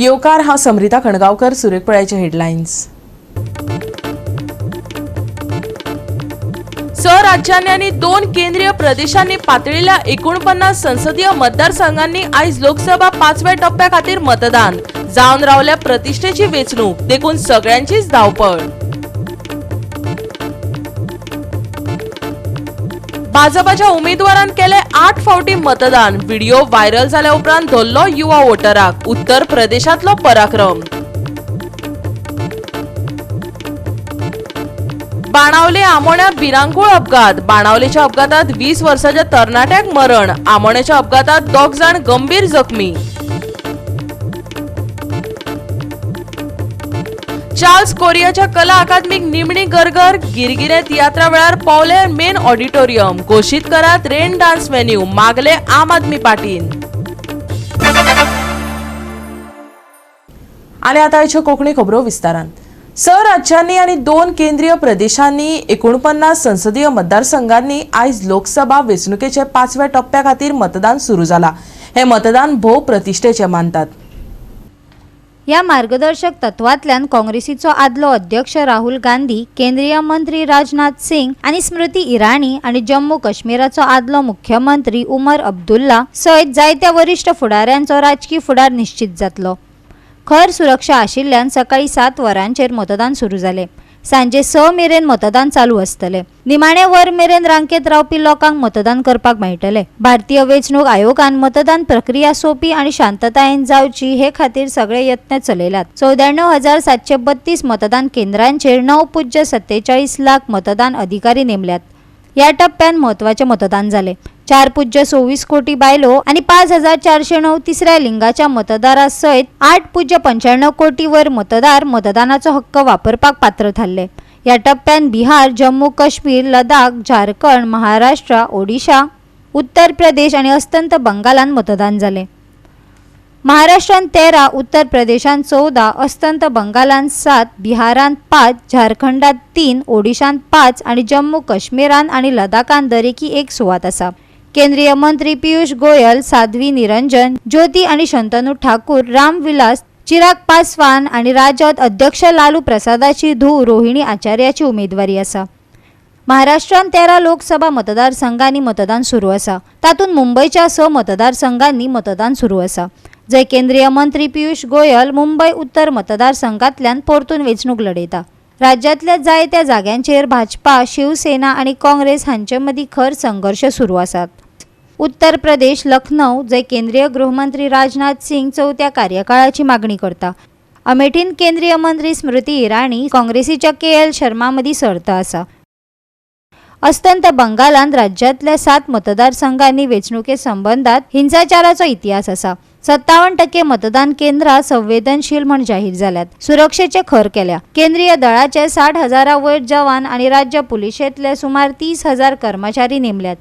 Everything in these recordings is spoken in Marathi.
येवकार हांव समरिता खणगांवकर. सुरेख पळयाचे हेडलायन्स. स राज्यांनी आणि 2 केंद्रीय प्रदेशांनी पातळील्या 49 संसदीय मतदारसंघांनी आयज लोकसभा 5व्या टप्प्या खातीर मतदान. जावन रावल्या प्रतिश्ठेची वेंचणूक, देखून सगळ्यांचीच धांवपळ. भाजपाच्या उमेदवारान केले 8 फावटी मतदान. व्हिडिओ व्हायरल जाल्या उपरांत धोल्लो युवा वोटराक. उत्तर प्रदेशातलो पराक्रम. बाणावले आमोण्यात भिरांकूळ अपघात. बाणावलेच्या अपघातात 20 वर्षाच्या तरणाट्याक मरण. आमोण्याच्या अपघातात 2 जण गंभीर जखमी. चार्ल्स कोरियाच्या कला अकादमीक निमणी गरगर. गिरगिरे तियात्रा वेळार पावले मेन ऑडिटोरियम. घोषित करात रेन डान्स वेन्यू. मागले आम आदमी पार्टीन. आणि आता आयच्यो कोंकणी खबरो विस्तारान. स राज्यांनी आणि 2 केंद्रीय प्रदेशांनी 49 संसदीय मतदारसंघांनी आयज लोकसभा वेंचणुकेचे 5व्या टप्प्या खातीर मतदान सुरू जाला. हे मतदान भोव प्रतिश्ठेचे मानतात. या मार्गदर्शक तत्वांतल्यान काँग्रेसीचो आदलो अध्यक्ष राहुल गांधी, केंद्रीय मंत्री राजनाथ सिंग आणि स्मृती इराणी आणि जम्मू काश्मीराचो आदलो मुख्यमंत्री उमर अब्दुल्ला सयत जायत्या वरिष्ठ फुडाऱ्यांचो राजकीय फुडार निश्चित जातलो. खर सुरक्षा आशिल्ल्यान सकाळी 7 वरांचेर मतदान सुरू जाले. सांजे 6 मेरेन मतदान चालू आसतले. निमाणे वर मेरेन रांकेत रावपी लोकांक मतदान करपाक मेळटले. भारतीय वेंचणूक आयोगान मतदान प्रक्रिया सोपी आणि शांततायेन जावची हे खातीर सगळे यत्न चलयल्यात. 94,732 मतदान केंद्रांचेर 9.47 लाख मतदान अधिकारी नेमल्यात. या टप्प्यान महत्वाचे मतदान जाले. 4.26 कोटी बायलो आणि 5,409 तिसऱ्या लिंगाच्या मतदारा सयत 8.95 कोटी वर मतदार मतदानाचो हक्क वापरपाक पात्र थारले. या टप्प्यान बिहार, जम्मू काश्मीर, लडाख, झारखंड, महाराष्ट्र, ओडिशा, उत्तर प्रदेश आणि अस्तंत बंगालान मतदान जाले. महाराष्ट्रात 13, उत्तर प्रदेशात 14, अस्तंत बंगालात 7, बिहारात 5, झारखंडात 3, ओडिशात 5 आणि जम्मू काश्मीरात आणि लडाखात दरेकी 1 सुवात असा. केंद्रीय मंत्री पियुष गोयल, साध्वी निरंजन, ज्योती आणि शंतनू ठाकूर, रामविलास, चिराग पासवान आणि राजद अध्यक्ष लालू प्रसादाची धूव रोहिणी आचार्याची उमेदवारी असा. महाराष्ट्रात 13 लोकसभा मतदारसंघांनी मतदान सुरू असा. तातूंत मुंबईच्या 6 मतदारसंघांनी मतदान सुरू असा. जय केंद्रीय मंत्री पियुष गोयल मुंबई उत्तर मतदारसंघातल्यान परतून वेंचणूक लढयता. राज्यातल्या जायत्या जाग्यांचेर भाजपा, शिवसेना आणि काँग्रेस हांचे मदीं खर संघर्ष सुरू आसात. उत्तर प्रदेश, लखनौ, जय केंद्रीय गृहमंत्री राजनाथ सिंग 4थ्या कार्यकाळाची मागणी करता. अमेठीन केंद्रीय मंत्री स्मृती इराणी काँग्रेसीच्या KL शर्मा मदीं सर्त आसा. अस्तंत बंगालात राज्यातल्या 7 मतदारसंघांनी वेंचणुके संबंधात हिंसाचाराचो इतिहास असा. 57% मतदान केंद्रां संवेदनशील म्हण जाहीर जाल्यात. सुरक्षेचे खर केल्या. केंद्रीय दळाचे 60,000 वयर जवान आणि राज्य पुलिशेंतले सुमार 30,000 कर्मचारी नेमल्यात.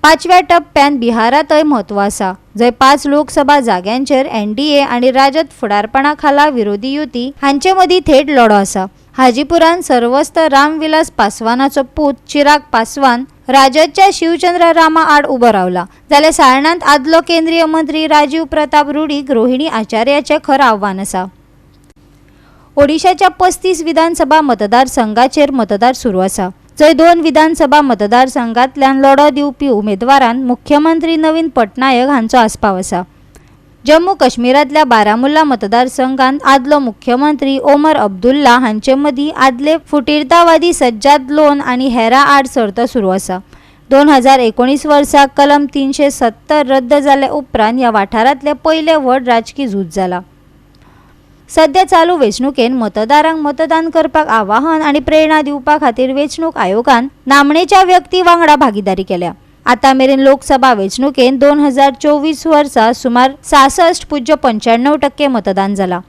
5व्या टप्प्यान बिहारातय म्हत्व आसा. जंय 5 लोकसभा जाग्यांचेर NDA आणि राजद फुडारपणा खाला विरोधी युती हांचे मदीं थेट लढो आसा. हाजीपुरात सर्वस्त रामविलास पासवानाचो पूत चिराग पासवान राजदच्या शिवचंद्र रामा आड उबो रावला. जाल्यार सारणांत आदलो केंद्रीय मंत्री राजीव प्रताप रुडीक रोहिणी आचार्याचे खर आव्हान आसा. ओडिशाच्या 35 विधानसभा मतदारसंघाचेर मतदार सुरू आसा. जंय 2 विधानसभा मतदारसंघांतल्यान लढो दिवपी उमेदवारांत मुख्यमंत्री नवीन पटनायक हांचो आस्पाव आसा. जम्मू काश्मीरातल्या बारामुल्ला मतदारसंघात आदलो मुख्यमंत्री ओमर अब्दुल्ला हांचे मदीं आदले फुटीरतावादी सज्जाद लोन आणि हेरा आड सर्त सुरू आसा. 2019 वर्सा कलम 370 रद्द जाले उपरांत ह्या वाठारांतले पयले व्हड राजकी झूज जाला. सध्या चालू वेंचणुकेन मतदारांक मतदान करपाक आवाहन आणि प्रेरणा दिवपा खातीर वेंचणूक आयोगान नामनेच्या व्यक्ती वांगडा भागीदारी केल्या. आता मेरेन लोकसभा वेंचणुकेन 2024 वर्सा सुमार 66.95% मतदान जाला.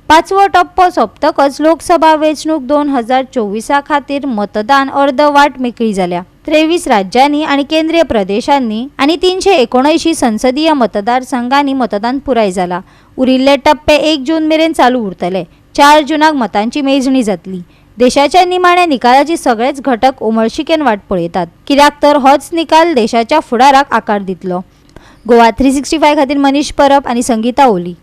5वो टप्पो सोंपतकच लोकसभा वेंचणूक 2024 खातीर मतदान अर्दवाट मेकळी जाल्या. 23 राज्यांनी आणि केंद्रीय प्रदेशांनी आणि 379 संसदीय मतदारसंघांनी मतदान पुराय जाला. उरिल्ले टप्पे 1 जून मेरेन चालू उरतले. 4 जूनाक मतांची मेजणी जातली. देशाच्या निमाण्या निकालाची सगळेच घटक उमळशिकेन वाट पळयतात. कित्याक तर होच निकाल देशाच्या फुडाराक आकार दितलो. गोवा 365 खातीर मनीष परब आणि संगीता ओली.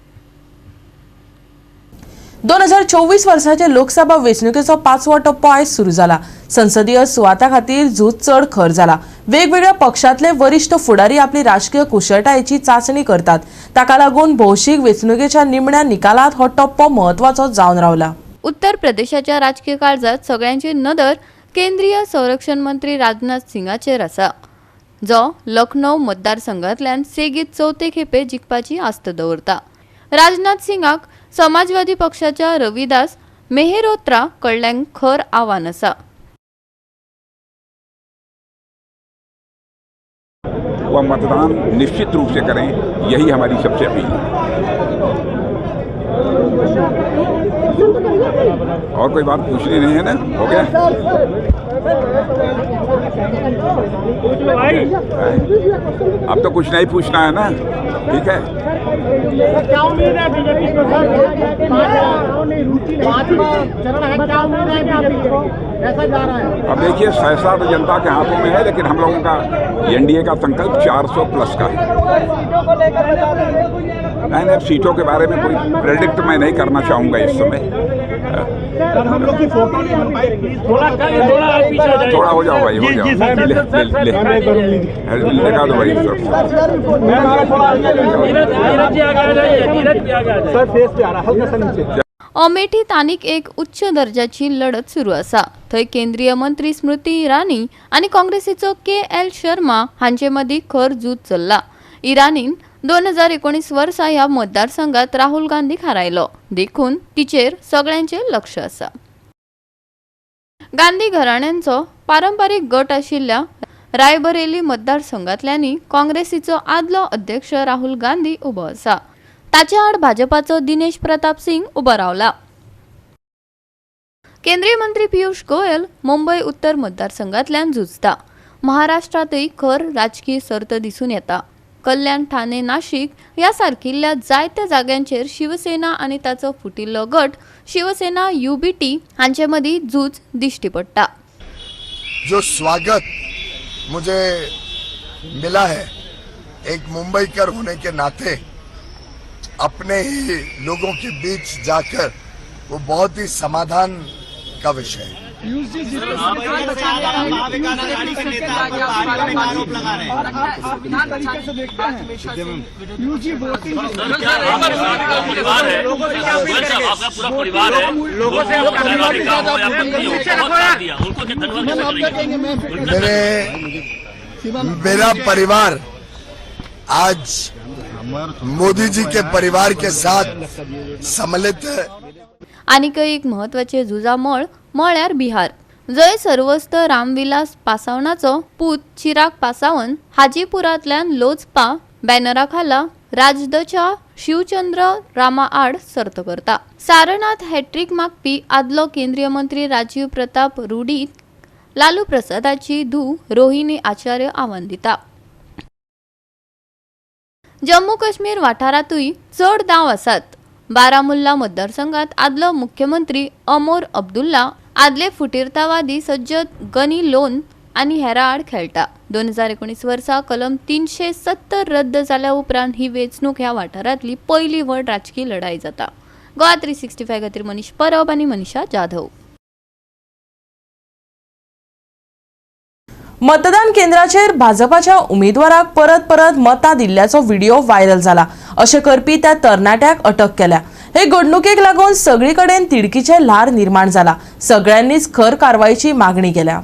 2024 वर्साचे लोकसभा वेंचणुकेचो 5वो टप्पो आयज सुरू जाला। संसदीय सुवाता खातीर झूज चड खर जाला। वेगवेगळ्या पक्षांतले वरिष्ठ फुडारी आपली राजकीय कुशळटायेची चांचणी करतात। ताका लागून भौशीक वेंचणुकेच्या निमण्या निकालात हो टप्पो महत्वाचो जावन रावला। उत्तर प्रदेशाच्या राजकीय काळजात सगळ्यांची नदर केंद्रीय संरक्षण मंत्री राजनाथ सिंगाचेर आसा, जो लखनौ मतदारसंघांतल्यान सेगीत चवथे खेपे जिखपाची आस्त दवरता। राजनाथ सिंगाक समाजवादी पक्षाच्या रविदास मेहरोत्रा कडल्यान खर आव्हान आसा। वह मतदान निश्चित रूप से करें, यही हमारी सबसे अपील है। और कोई बात पूछनी नहीं है ना? हो गया? अब तो कुछ नहीं पूछना है ना? ठीक है। क्या उम्मीद है बीजेपी को ऐसा जा रहा है? अब देखिए, फैसला तो जनता के हाथों में है, लेकिन हम लोगों का एनडीए का संकल्प 400 प्लस का है। नहीं, सीटों के बारे में कोई प्रेडिक्ट मैं नहीं करना चाहूँगा इस समय। हम लोग की फोटो नहीं बन पाई, प्लीज थोड़ा हो जाओ भाई, हो जाओ। लगा दो भाई सर फेस पे आ रहा हल्का सा नीचे। अमेठीत आनीक एक उच्च दर्जाची लढत सुरू आसा। थंय केंद्रीय मंत्री स्मृती इराणी आणि काँग्रेसीचो KL शर्मा हांचे मदीं खर झूज चल्ला। इराणीन 2019 वर्सा ह्या मतदारसंघात राहुल गांधीक हारायलो, देखून तिचेर सगळ्यांचे लक्ष आसा। गांधी घराण्यांचो पारंपारीक गट आशिल्ल्या रायबरेली मतदारसंघांतल्यानी काँग्रेसीचो आदलो अध्यक्ष राहुल गांधी उबो आसा। ताचे आड भाजपाचो दिनेश प्रताप सिंग उबो रावला। केंद्रीय मंत्री पियुष गोयल मुंबई उत्तर मतदारसंघांतल्यान झुजता। महाराष्ट्रातय खर राजकीय सर्त दिसून येता। कल्याण, ठाणे, नाशिक या सारकिल्ल्या जायत्या जाग्यांचेर शिवसेना आणि ताचो फुटिल्लो गट शिवसेना UBT हांचे मदीं झूज दिश्टी पडटा। जो स्वागत मुझे मिला है एक मुंबईकर होने के नाते, अपने ही लोगों के बीच जाकर, वो बहुत ही समाधान का विषय है। मेरा परिवार आज मोदी जी के परिवार के साथ सम्मिलित है। आनीक एक महत्वाचे झुजा म्हळ्यार बिहार, जंय सर्वस्त रामविलास पासवानाचो पूत चिराग पासवान हाजीपुरांतल्यान लोजपा बॅनरा खाला राजदच्या शिवचंद्र रामा आड सर्त करता। सारनाथ हॅट्रिक मागपी आदलो केंद्रीय मंत्री राजीव प्रताप रुडी लालू प्रसादाची धूव रोहिणी आचार्य आव्हान दिता। जम्मू काश्मीर वाठारांतूय चड दाव आसात। बारामुल्ला मतदारसंघात आदलो मुख्यमंत्री अमोर अब्दुल्ला आदले फुटीरतावादी सज्जद गनी लोन आनी हेरा आड खेळटा। 2019 वर्सा कलम 370 रद्द जाल्या उपरांत ही वेंचणूक ह्या वाठारांतली पयली व्हड राजकीय लढाई जाता। गोवा 365 खातीर मनीष परब आनी मनीषा जाधव। मतदान केंद्राचेर भाजपाच्या उमेदवाराक परत परत मतां दिल्ल्याचो व्हिडिओ व्हायरल जाला। अशें करपी त्या तरणाट्याक अटक केल्या। हे घडणुकेक लागून सगळीकडेन तिडकीचे ल्हार निर्माण जाला। सगळ्यांनीच खर कारवाईची मागणी केल्या।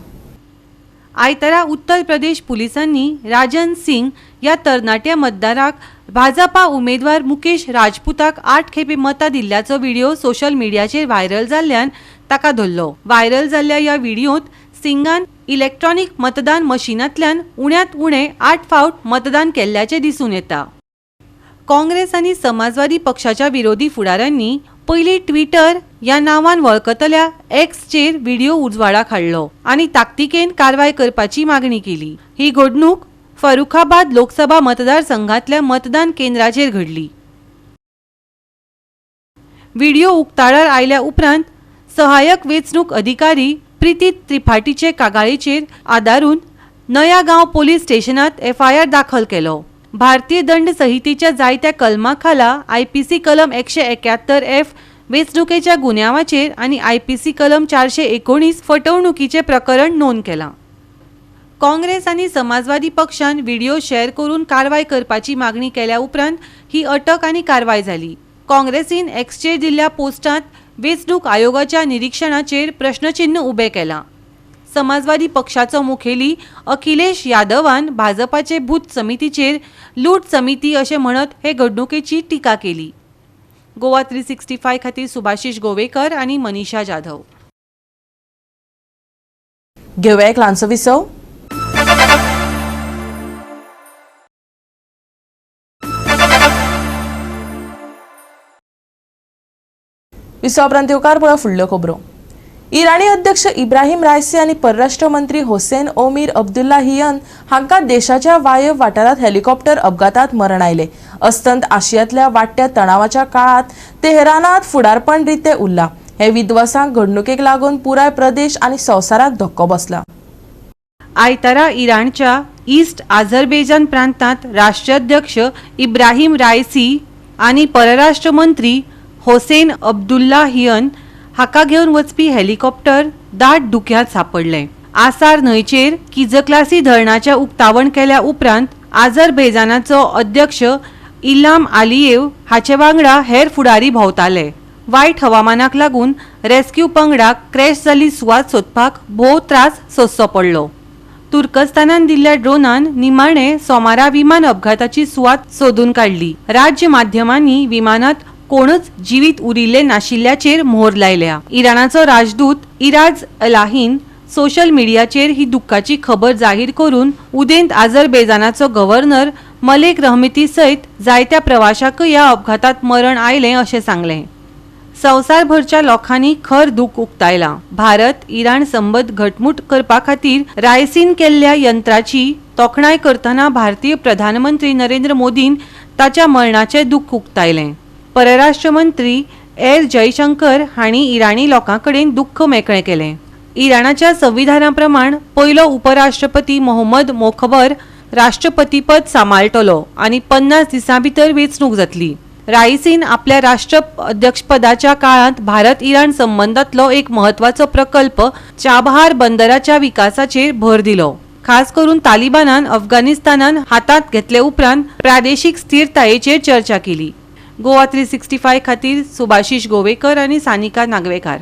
आयतारा उत्तर प्रदेश पुलिसांनी राजन सिंग या तरणाट्या मतदाराक भाजपा उमेदवार मुकेश राजपूताक 8 खेपे मतां दिल्ल्याचो व्हिडिओ सोशल मिडियाचेर व्हायरल जाल्ल्यान ताका धरलो। व्हायरल जाल्ल्या या व्हिडिओत सिंगान इलेक्ट्रॉनिक मतदान मशीनांतल्यान उण्यात उणे 8 फावट मतदान केल्ल्याचे दिसून येता। काँग्रेस आनी समाजवादी पक्षाच्या विरोधी फुडाऱ्यांनी पयली ट्विटर या नावान वळखतल्या एक्सचेर व्हिडिओ उजवाडाक हाडलो आनी ताकतिकेन कारवाय करपाची मागणी केली। ही घडणूक फरुखाबाद लोकसभा मतदारसंघातल्या मतदान केंद्राचेर घडली। व्हिडिओ उक्ताडार आयल्या उपरांत सहाय्यक वेंचणूक अधिकारी प्रीती त्रिपाठीचे कागाळीचेर आदारून नया गांव पोलीस स्टेशनात FIR दाखल केलो। भारतीय दंड संहितेच्या जायत्या कलमां खाला IPC कलम 171F वेंचणुकेच्या गुन्यांवाचेर आनी IPC कलम 419 फटवणुकीचे प्रकरण नोंद केलां. काँग्रेस आनी समाजवादी पक्षान व्हिडिओ शेअर करून कारवाय करपाची मागणी केल्या उपरांत ही अटक आनी कारवाय जाली. काँग्रेसीन एक्सचेर दिल्ल्या पोस्टांत वेंचणूक आयोगाच्या निरीक्षणाचेर प्रश्नचिन्ह उबें केलां. समाजवादी पक्षाचो मुखेली अखिलेश यादवान भाजपाचे भूत समितीचेर लूट समिती अशें म्हणत हे घडणुकेची टिका केली. गोवा 365 खातीर सुभाशीश गोवेकर आनी मनीषा जाधव. घेऊया एक ल्हानसो विसव. विसवापरांत येवकार पळय फुडल्यो खबरो. इराणी अध्यक्ष इब्राहिम रायसी आणि परराष्ट्र मंत्री हुसैन ओमीर अब्दुल्लाहियन हांकां देशाच्या वायव्य वाठारात हेलिकॉप्टर अपघातात मरण आयले. अस्तंत आशियांतल्या वाडट्या तणावाच्या काळात तेहरानात फुडारपण रिते उरला. हे विध्वंसक घडणुकेक लागून पुराय प्रदेश आनी संवसाराक धक्को बसला. आयतारा इराणच्या ईस्ट आझरबैजान प्रांतांत राष्ट्राध्यक्ष इब्राहिम रायसी आनी परराष्ट्र मंत्री हुसैन अब्दुल्लाहियन हाका घेवन वचपी हेलिकॉप्टर दाट धुक्यांत सापडलें. आसार न्हंयचेर किझक्लासी धरणाचें उक्तावण केल्या उपरांत आझरबैजानाचो अध्यक्ष इल्हाम आलियेव हाचे वांगडा हेर फुडारी भोंवताले. वायट हवामानाक लागून रेस्क्यू पंगडाक क्रॅश जाल्ली सुवात सोदपाक भोव त्रास सोंसचो पडलो. तुर्कस्तानान दिल्ल्या ड्रोनान निमाणे सोमारा विमान अपघाताची सुवात सोदून काडली. राज्य माध्यमांनी विमानात कोणच जिवीत उरिल्ले नाशिल्ल्याचेर मोहर लायल्या. इराणाचो राजदूत इराज अलाहीन सोशल मिडियाचेर ही दुःखाची खबर जाहीर करून उदेंत आझरबैजानाचो गव्हर्नर मलेक रहमती सयत जायत्या प्रवाशांकय ह्या अपघातात मरण आयलें अशें सांगलें. संवसारभरच्या लोकांनी खर दूख उक्तायलां. भारत इराण संबंद घटमूट करपा खातीर रायसीन केल्ल्या यंत्राची तोखणाय करतना भारतीय प्रधानमंत्री नरेंद्र मोदीन ताच्या मरणाचें दूख उक्तायलें. परराष्ट्र मंत्री एस जयशंकर हांणी इराणी लोकांकडेन दुःख मेकळें केलें. इराणाच्या संविधाना प्रमाण पयलो उपराष्ट्रपती मोहम्मद मोखबर राष्ट्रपतीपद सांबाळटलो आनी 50 दिसां भितर वेंचणूक जातली. रायसीन आपल्या राष्ट्राध्यक्षपदाच्या काळांत भारत इराण संबंदांतलो एक म्हत्वाचो प्रकल्प चाबहार बंदराच्या विकासाचेर भर दिलो. खास करून तालिबानान अफगाणिस्तानान हातांत घेतले उपरांत प्रादेशीक स्थिरतायेचेर चर्चा केली. गोवा 365 खातीर सुभाशीश गोवेकर आनी सानिका नागवेकार.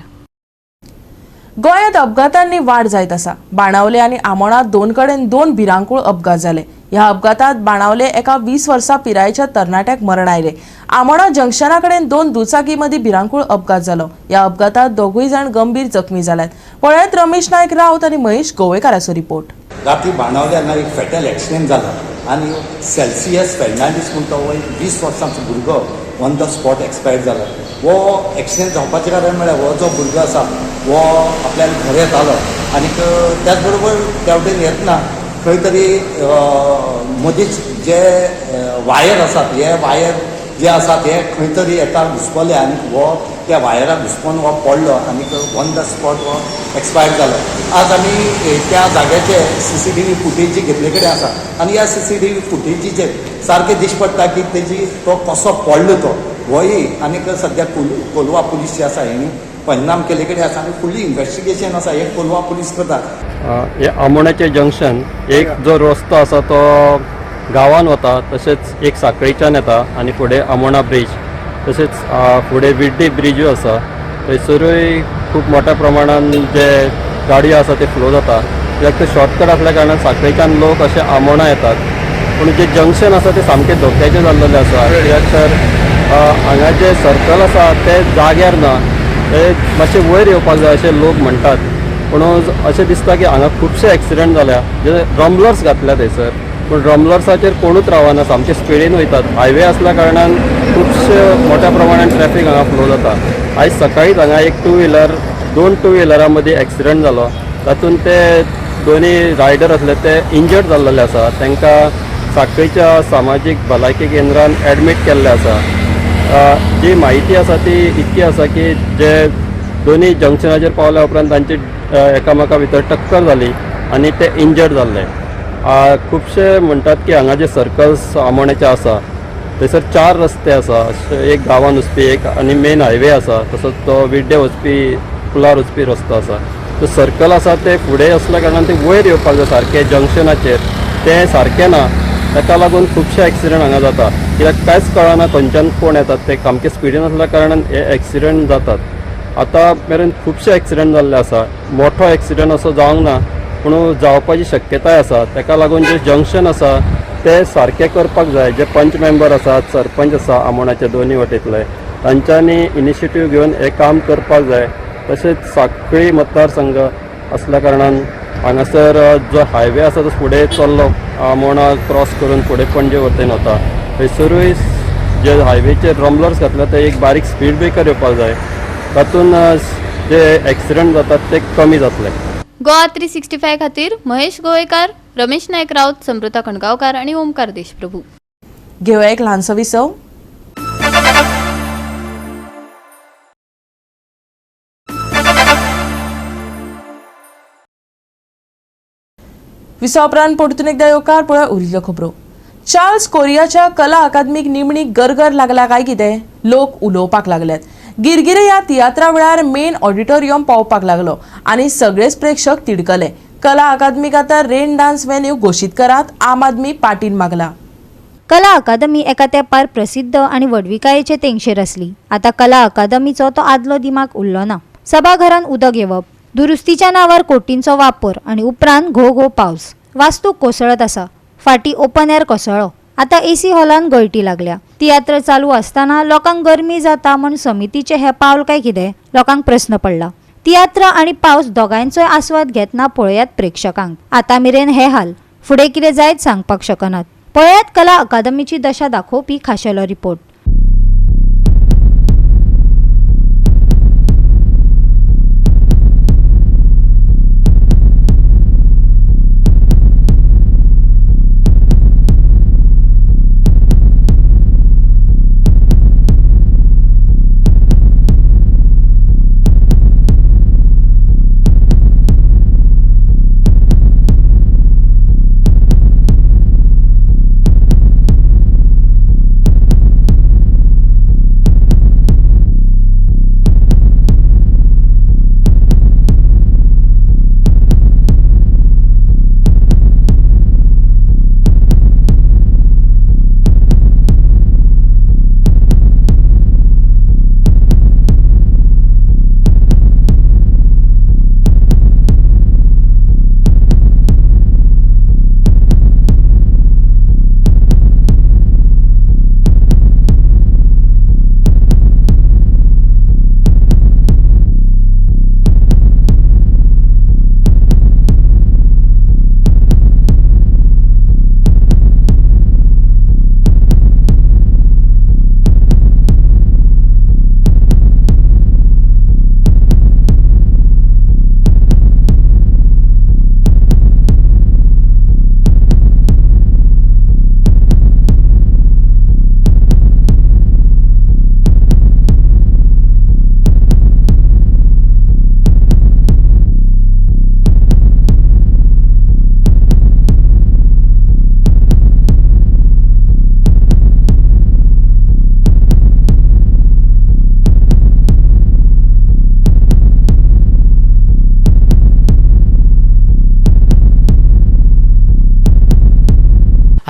गोंयांत अपघातांनी वाड जायत आसा. बाणावले आनी आमोणात दोन कडेन 2 भिरांकूळ अपघात जाले. ह्या अपघातात बाणावले एका 20 वर्सां पिरायेच्या तरणाट्याक मरण आयले. आमोणा जंक्शना कडेन 2 दुचाकी मदीं भिरांकूळ अपघात जालो. ह्या अपघातात दोगूय जाण गंभीर जखमी जाल्यात. पळयत रमेश नायक रावत आनी महेश गोवेकाराचो रिपोर्ट. राती बाणावले हांगा एक फॅटल एक्सिडेंट जाला आनी सेल्सियस फेर्नांडीस म्हणटा हो 20 वर्सांचो भुरगो ऑन द स्पॉट एक्सपायर्ड जाला. हो एक्सिडेंट जावपाचें कारण म्हळ्यार हो जो भुरगो आसा हो आपल्यान घर येतालो आनी त्याच बरोबर तेवटेन येतना खंय तरी मदींच जे वायर आसात हे वायर जे आसात हे खंय तरी एका घुसपले आनी हो त्या वायराक घुसपोन हो पडलो आनी ऑन द स्पॉट हो एक्सपायर्ड जालो. आज आमी त्या जाग्याचे CCTV फुटेज घेतले कडेन आसा आनी ह्या CCTV फुटेजीचेर सारकें दिश्ट पडटा की तेजी तो कसो पडलो तो होय. आनीक सद्या कोलवा पुलीस जे आसा हेणी पंचनाम केले कडेन आसा आनी फुल्ली इन्व्हेस्टिगेशन आसा हे कोलवा पुलीस करता. हे आमोण्याचे जंक्शन एक जो रस्तो आसा तो गांवान वता तशेंच एक साखळीच्यान येता आनी फुडें आमोणा ब्रिज तशेंच फुडें विड्डी ब्रिजूय आसा. थंयसरूय खूब मोठ्या प्रमाणान जे गाडयो आसा ते फ्लो जाता. कित्याक ते शॉर्टकट आसल्या कारणान साखळीच्यान लोक अशे आमोणा येतात. पूण जे जंक्शन आसा ते सामकें धोक्याचें जाल्लेलें आसा. कित्याक तर हांगा जे सर्कल आसा ते जाग्यार ना. ते मातशें वयर येवपाक जाय अशें लोक म्हणटात. पूण अशें दिसता की हांगा खुबशे एक्सिडेंट जाल्या. जे रम्बलर्स घातल्या थंयसर पूण रम्बलर्साचेर कोणूच रावना. सामके स्पिडीन वयतात. हायवे आसल्या कारणान खुबशे मोठ्या प्रमाणान ट्रॅफीक हांगा फ्लो जाता. आयज सकाळीच हांगा एक 2 टू व्हिलरां मदीं एक्सिडेंट जालो. तातूंत ते दोनी रायडर आसले ते इंजर्ड जाल्लेले आसा. तांकां साखळीच्या सामाजीक भलायकी केंद्रान एडमीट केल्ले आसा. जी म्हायती आसा ती इतकी आसा की जे दोनी जंक्शनाचेर पावल्या उपरांत तांची एकामेका भितर टक्कर जाली आनी ते इंजर्ड जाल्ले. खुबशे म्हणटात की हांगा जे सर्कल्स आमोण्याचे आसा थंयसर 4 रस्ते आसा, एक गांवान वचपी, एक आनी मेन हायवे आसा, तसोच तो विड्डे वचपी पुलार वचपी रस्तो आसा. तो सर्कल आसा ते फुडें असल्या कारणान ते वयर येवपाक जाय सारके जंक्शनाचेर, ते सारकें ना. ताका लागून खुबशे एक्सिडंट हांगा जाता, कित्याक कांयच कळना खंयच्यान कोण येतात ते, सामके स्पिडीन आसल्या कारणान हे एक्सिडंट जातात. आतां मेरेन खुबशे एक्सिडंट जाल्ले आसा. मोठो एक्सिडंट असो जावंक ना, पूण जावपाची शक्यताय आसा. ताका लागून जे जंक्शन आसा ते सारके करपाक जाय. जे पंच मेंबर आसात, सरपंच आसा आमोणाचे दोनूय वटेंतले, तांच्यांनी इनिशिएटीव घेवन हे काम करपाक जाय. तशेंच सांखळी मतदारसंघ असल्या कारणान हांगासर जो हायवे आसा तो फुडें चल्लो आमोणा क्रॉस करून फुडें पणजे वटेन वता. थंयसरूय जे हायवेचेर रम्बलर्स घातला ते एक बारीक स्पीड ब्रेकर येवपाक जाय. तातून जे एक्सिडंट जातात ते कमी जातले. गोवा 365 खातीर महेश गोवेकार, रमेश नायक राऊत, समृता कणगावकार आणि ओमकार देशप्रभू. घेऊया एक ल्हानसो विसव. विसवा उपरांत परतून एकदा येवकार पळय उरिल्ल्यो खबरो. चार्ल्स कोरियाच्या कला अकादमीक निमणी गरगर लागला काय कितें? लोक उलोवपाक लागल्यात. गिरगिरे ह्या तियात्रा वेळार मेन ऑडिटोरियम पावपाक लागलो आनी सगळेच प्रेक्षक तिडकले. कला अकादमीक आतां रेन डान्स व्हेन्यू घोशीत करात, आम आदमी पाटीन मागला. कला अकादमी एका तेंपार प्रसिद्ध आणि वडविकायेचे तेंगशेर आसली. आता कला अकादमीचो तो आदलो दिमाग उरलो ना. सभाघरांत उदक येवप, दुरुस्तीच्या नांवार कोटींचो वापर आणि उपरांत घो घो पावस. वास्तू कोसळत आसा, फाटी ओपन एअर कोसळ्ळो. आता AC हॉलान गळटी लागल्या. तियात्र चालू असताना लोकांक गरमी जाता म्हण समितीचे हे पावल काय कितें? लोकांक प्रश्न पडला. तियात्र आणि पावस दोगांयचोय आस्वाद घेतना पळयात प्रेक्षकांक. आता मेरेन हे हाल, फुडें कितें जायत सांगपाक शकनात. पळयात कला अकादमीची दशा दाखोवपी खाशेलो रिपोर्ट.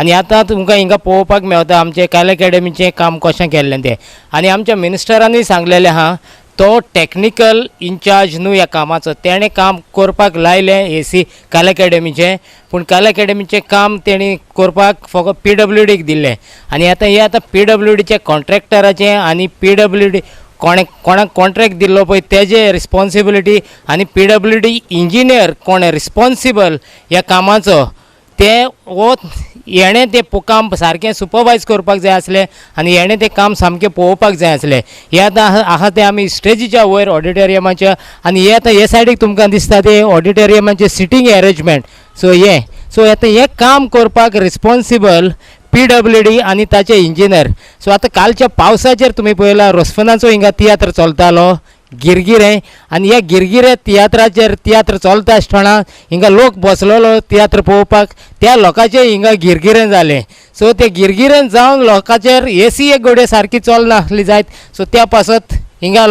आनी आतां तुमकां हिंगा पळोवपाक मेळटा आमचे कला अकॅडमीचें काम कशें केल्लें तें. आनी आमच्या मिनिस्टरांनी सांगलेलें आहा तो टॅक्निकल इन्चार्ज न्हू ह्या कामाचो, तेणें काम करपाक लायलें AC कला अकॅडमीचें, पूण कला अकॅडमीचें काम तेणी करपाक फकत PWDक दिल्लें. आनी आतां हे PWDचे कॉन्ट्रॅक्टराचें आनी PWD कोणाक कॉन्ट्रॅक्ट दिल्लो पळय तेजे रिस्पॉन्सिबिलिटी आनी PWD इंजिनियर कोण रिस्पॉन्सिबल ह्या कामाचो ते हेणें तें काम सारकें सुपरवायज करपाक जाय आसलें आनी हेणें तें काम सामकें पळोवपाक जाय आसलें. हे आतां आहा तें आमी स्टेजीच्या वयर ऑडिटोरियमाच्या आनी हे आतां हे सायडीक तुमकां दिसता ते ऑडिटोरियमाचें सिटींग अरेंजमेंट. सो आतां हें काम करपाक रिस्पॉन्सिबल PWD आनी ताचे इंजिनियर. सो आतां कालच्या पावसाचेर तुमी पळयला रोसफनाचो हिंगा तियात्र चलतालो गिरगिरे आनी ह्या गिरगिरे तियात्राचेर तियात्र चलता आसतना हिंगा लोक बसलेलो तियात्र पळोवपाक त्या लोकांचे हिंगा गिरगिरेन जालें सो ते गिरगिरेन जावन लोकांचेर एसी एक घोडे सारकी चलना आसली जायत सो त्या पासत हिंगा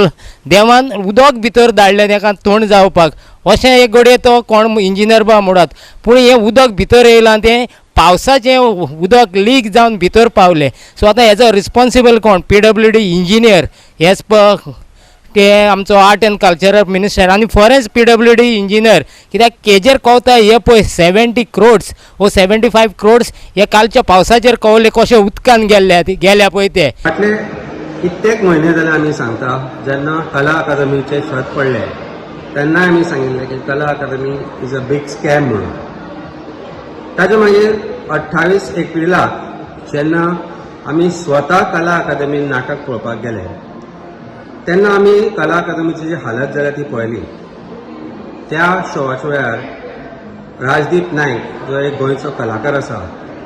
देवान उदक भितर धाडलें ताका तोंड जावपाक अशें एक घोडे तो कोण इंजिनियर बा म्हणत पूण हें उदक भितर येयलां तें पावसाचें उदक लीक जावन भितर पावलें सो आतां हेजो रिस्पॉन्सिबल कोण PWD इंजिनियर हेच ते आमचो आर्ट एंड कल्चरल मिनिस्टर आनी फॉरेस्ट PWD इंजिनियर कित्याक केजेर कवता हे पळय 70 crores वो 75 crores हे कालच्या पावसाचेर कवले कशे उदकान गेल्या पळय ते फाटले कित्येक म्हयने जाले आमी सांगता जेन्ना कला अकादमीचे छत पडले तेन्ना आमी सांगिल्लें की कला अकादमी इज अ बिग स्कॅम म्हणून ताचे मागीर 28 एप्रिलाक जेन्ना आमी स्वता कला अकादमीन नाटक पळोवपाक गेले तेन्ना आमी कला अकादमीची जी हालत जाल्या ती पळयली त्या शोवाच्या वेळार राजदीप नायक जो एक गोंयचो कलाकार आसा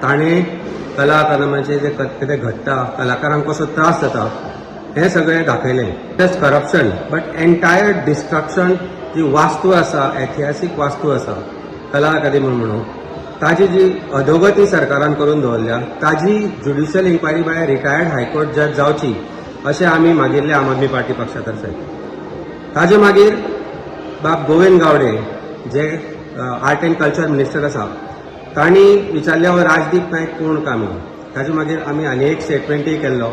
ताणें कला अकादमीचें जे कितें घडटा कलाकारांक कसो त्रास जाता हें सगळें दाखयलें just corruption but entire destruction जी वास्तू आसा ऐतिहासीक वास्तू आसा कला अकादमी म्हणून ताजी जी अधोगती सरकारान करून दवरल्या ताजी ज्युडिशियल इन्क्वायरी भायर रिटायर्ड हायकोर्ट जज जावची अशें आमी मागिल्ले आम आदमी पार्टी पक्षा तर्फे ताजे मागीर बाब गोविंद गावडे जे आर्ट एंड कल्चर मिनिस्टर आसा तांणी विचारले हो राजदीप नायक कोण काय म्हणून ताजे मागीर आमी आनी एक स्टेटमेंटूय केल्लो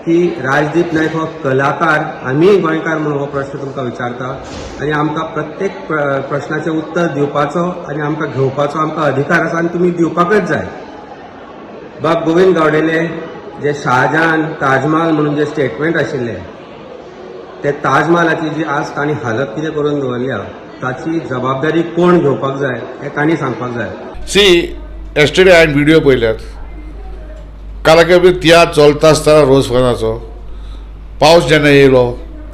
की राजदीप नायक हो कलाकार आमी गोंयकार म्हणून हो प्रश्न तुमकां विचारता आनी आमकां प्रत्येक प्रश्नाचें उत्तर दिवपाचो आनी आमकां घेवपाचो आमकां अधिकार आसा आनी तुमी दिवपाकच जाय बाब गोविंद गावडेले जे शाहजहान ताजमहल म्हणून जे स्टेटमेंट आशिल्ले ते ताजमहलाची जी आज तांणी हालत कितें करून दवरल्या ताची जबाबदारी कोण घेवपाक जाय हें तांणी सांगपाक जाय सी एस्टरडे हांवें व्हिडियो पळयल्यात कला अकादमी तियात्र चलता आसतना रोज फनाचो पावस जेन्ना येयलो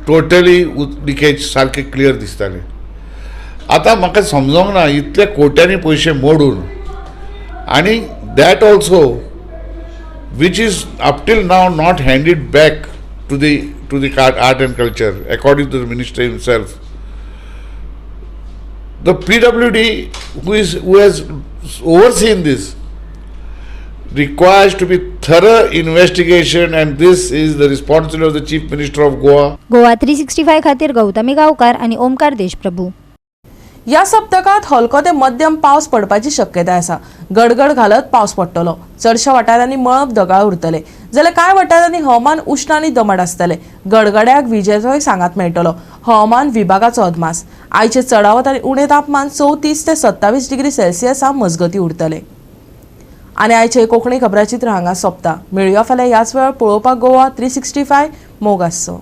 टोटली लिकेज सारकें क्लियर दिसतालें आतां म्हाका समजोंक ना इतले कोट्यांनी पयशे मोडून आनी that also which is up till now not handed back to the art and culture according to the minister himself. The PWD who has overseen this requires to be thorough investigation and this is the responsibility of the Chief Minister of Goa. Goa 365 खातीर गौतमी गांवकार आनी ओमकार देशप्रभू. या सप्तकात हलको ते मध्यम पावस पडपाची शक्यताय आसा. गडगड घालत पावस पडटलो. चडशा वाठारांनी मळब ढगाळ उरतले जाल्यार कांय वाठारांनी हवामान उश्ण आनी दमट आसतले. गडगड्याक विजेचोय सांगात मेळटलो. हवामान विभागाचो अदमास. आयचे चडावत आनी उणें तापमान 34 ते 27 डिग्री सेल्सियसा मजगती उरतले. आनी आयचे कोंकणी खबराचित्र हांगा सोंपता. मेळुया फाल्यां ह्याच वेळार पळोवपाक गोवा 365 मोग आसचो.